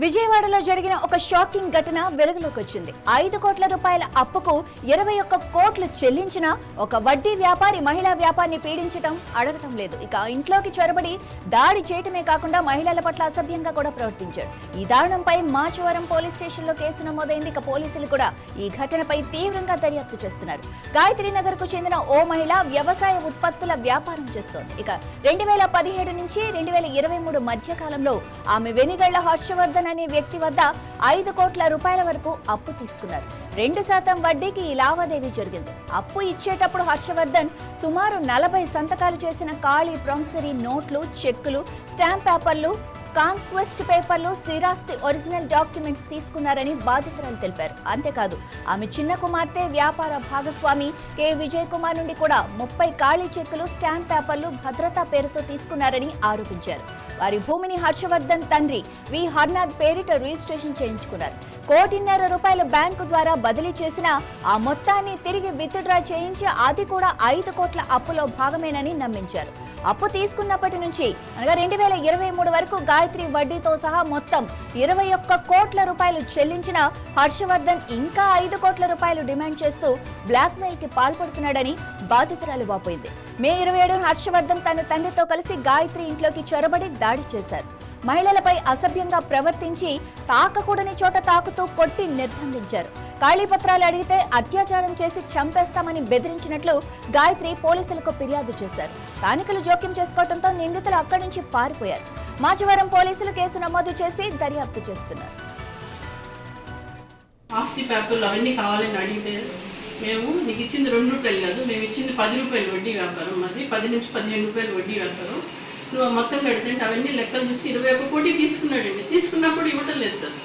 విజయవాడలో జరిగిన ఒక షాకింగ్ ఘటన వెలుగులోకి వచ్చింది. 5 కోట్ల రూపాయల అప్పుకు 21 కోట్లు చెల్లించిన ఒక వడ్డీ వ్యాపారి మహిళా వ్యాపారిని పీడించడం అడగటం లేదు. ఇక ఇంట్లోకి చొరబడి దాడి చేయటమే కాకుండా మహిళల పట్ల అసభ్యంగా కూడా ప్రవర్తించాడు. ఈ దారుణంపై మాచవరం పోలీస్ స్టేషన్లో కేసు నమోదైంది. ఇక పోలీసులు కూడా ఈ ఘటనపై తీవ్రంగా దర్యాప్తు చేస్తున్నారు. గాయత్రి నగర్ కు చెందిన ఓ మహిళ వ్యవసాయ ఉత్పత్తుల వ్యాపారం చేస్తోంది. ఇక 2017 నుంచి 2023 మధ్య కాలంలో ఆమె వెనిగళ్ల హర్షవర్ధన్ అనే వ్యక్తి వద్ద 5 కోట్ల రూపాయల వరకు అప్పు తీసుకున్నారు. 2% వడ్డీకి ఈ లావాదేవీ జరిగింది. అప్పు ఇచ్చేటప్పుడు హర్షవర్ధన్ సుమారు 40 సంతకాలు చేసిన ఖాళీ ప్రామిసరీ నోట్లు, చెక్కులు, స్టాంప్ పేపర్లు, కాంక్వెస్ట్ పేపర్లు, స్థిరాస్తి ఒరిజినల్ డాక్యుమెంట్స్ తీసుకున్నారని బాధితురాలు తెలిపారు. అంతేకాదు ఆమె చిన్న కుమార్తె వ్యాపార భాగస్వామి కె విజయ్ కుమార్ నుండి కూడా 30 ఖాళీ చెక్కులు, స్టాంప్ పేపర్లు భద్రతా పేరుతో తీసుకున్నారని ఆరోపించారు. వారి భూమిని హర్షవర్ధన్ తండ్రి వి హర్నాథ్ పేరిట రిజిస్ట్రేషన్ చేయించుకున్నారు. 1.5 కోట్ల బ్యాంకు ద్వారా బదిలీ చేసిన ఆ మొత్తాన్ని తిరిగి విత్డ్రా చేయించి అది కూడా 5 కోట్ల అప్పులో భాగమేనని నమ్మించారు. అప్పు తీసుకున్నప్పటి నుంచి అనగా 2023 వరకు గాయత్రి వడ్డీతో సహా మొత్తం 21 కోట్ల రూపాయలు చెల్లించిన హర్షవర్ధన్ ఇంకా 5 కోట్ల రూపాయలు డిమాండ్ చేస్తూ బ్లాక్ మెయిల్ కి పాల్పడుతున్నాడని బాధితురాలు వాపోయింది. మే 27 హర్షవర్ధన్ తన తండ్రితో కలిసి గాయత్రి ఇంట్లోకి చొరబడి దాడి చేశారు. మహిళలపై అసభ్యంగా ప్రవర్తించి తాకకూడని చోట తాకుతూ కొట్టి నిర్బంధించారు. ఖాళీపత్రాలు అడిగితే అత్యాచారం చేసి చంపేస్తామని బెదిరించినట్లు గాయత్రి పోలీసులకు ఫిర్యాదు చేశారు. స్థానికులు జోక్యం చేసుకోవడంతో నిందితులు అక్కడి నుంచి పారిపోయారు. మాచవరం పోలీసులు కేసు నమోదు చేసి దర్యాప్తు చేస్తున్నారు. ఆస్తి పేపర్లు అవన్నీ కావాలని అడిగితే మేము నీకు ఇచ్చింది 2 రూపాయలు కాదు, మేము ఇచ్చింది 10 రూపాయలు వడ్డీ వ్యాపారం, అది 10 నుంచి 15 రూపాయలు వడ్డీ వ్యాపారం, నువ్వు మొత్తం కడితే అవన్నీ లెక్కలు చూసి 21 కోటి తీసుకున్నాడండి. తీసుకున్నప్పుడు ఇవ్వటం లేదు సార్.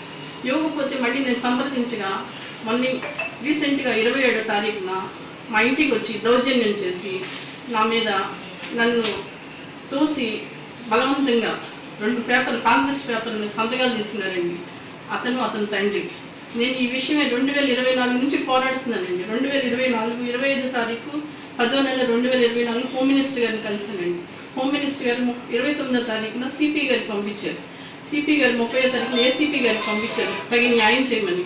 ఇవ్వకపోతే మళ్ళీ నేను సంప్రదించగా మొన్న రీసెంట్గా 27వ తారీఖున మా ఇంటికి వచ్చి దౌర్జన్యం చేసి నా మీద నన్ను తోసి బలవంతంగా 2 పేపర్లు కాంగ్రెస్ పేపర్ మీద సంతకాలు తీసుకున్నారండి అతని తండ్రి. నేను ఈ విషయమే 2024 నుంచి పోరాడుతున్నానండి. 2024 25వ తారీఖు 10వ నెల 2024 హోమ్ మినిస్టర్ గారిని కలిసానండి. హోమ్ మినిస్టర్ గారు 29వ తారీఖున సిపి గారికి పంపించారు. సిపి గారు 30వ తారీఖున ఏసీపీ గారికి పంపించారు తగిన న్యాయం చేయమని.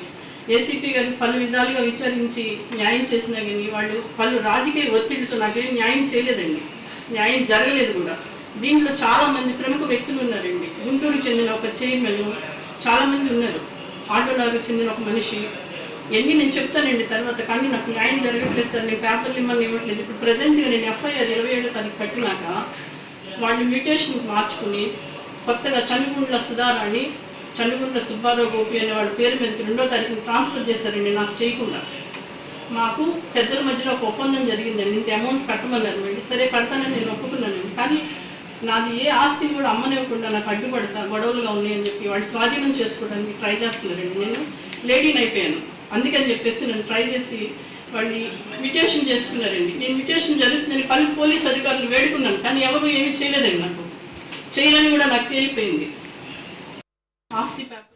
ఏసీపీ గారు పలు విధాలుగా విచారించి న్యాయం చేసినా కానీ వాళ్ళు పలు రాజకీయ ఒత్తిడితో నాకేం న్యాయం చేయలేదండి. న్యాయం జరగలేదు కూడా. దీంట్లో చాలామంది ప్రముఖ వ్యక్తులు ఉన్నారండి. గుంటూరుకు చెందిన ఒక చైర్మన్, చాలామంది ఉన్నారు. ఆటోనగర్కు చెందిన ఒక మనిషి, ఎన్ని నేను చెప్తానండి తర్వాత, కానీ నాకు న్యాయం జరగట్లేదు సార్. నేను పేపర్లు ఇమ్మని ఇవ్వట్లేదు. ఇప్పుడు ప్రజెంట్గా నేను ఎఫ్ఐఆర్ 27వ తారీఖు కట్టినాక వాళ్ళు మ్యూటేషన్ మార్చుకుని కొత్తగా చనుగుండ్ల సుధారాణి, చనుగుండ్ల సుబ్బారావు గోపి అనే వాళ్ళ పేరు మీదకి 2వ తారీఖున ట్రాన్స్ఫర్ చేశారండి నాకు చేయకుండా. మాకు పెద్దల మధ్యలో ఒక ఒప్పందం జరిగిందండి. ఇంత అమౌంట్ కట్టమన్నారు అండి. సరే కడతానని నేను ఒప్పుకున్నానండి. కానీ నాది ఏ ఆస్తిని కూడా అమ్మనివ్వకుండా నాకు అడ్డుపడతా గొడవలుగా ఉన్నాయని చెప్పి వాళ్ళు స్వాధీనం చేసుకోవడానికి ట్రై చేస్తున్నారండి. నేను లేడీని అయిపోయాను, అందుకని చెప్పేసి నేను ట్రై చేసి వాళ్ళు మ్యూటేషన్ చేసుకున్నారండి. నేను మ్యూటేషన్ జరుగుతుందని పలు పోలీస్ అధికారులు వేడుకున్నాను, కానీ ఎవరు ఏమీ చేయలేదండి. నాకు చేయాలని కూడా నాకు తేలిపోయింది. ఆస్తి పేపర్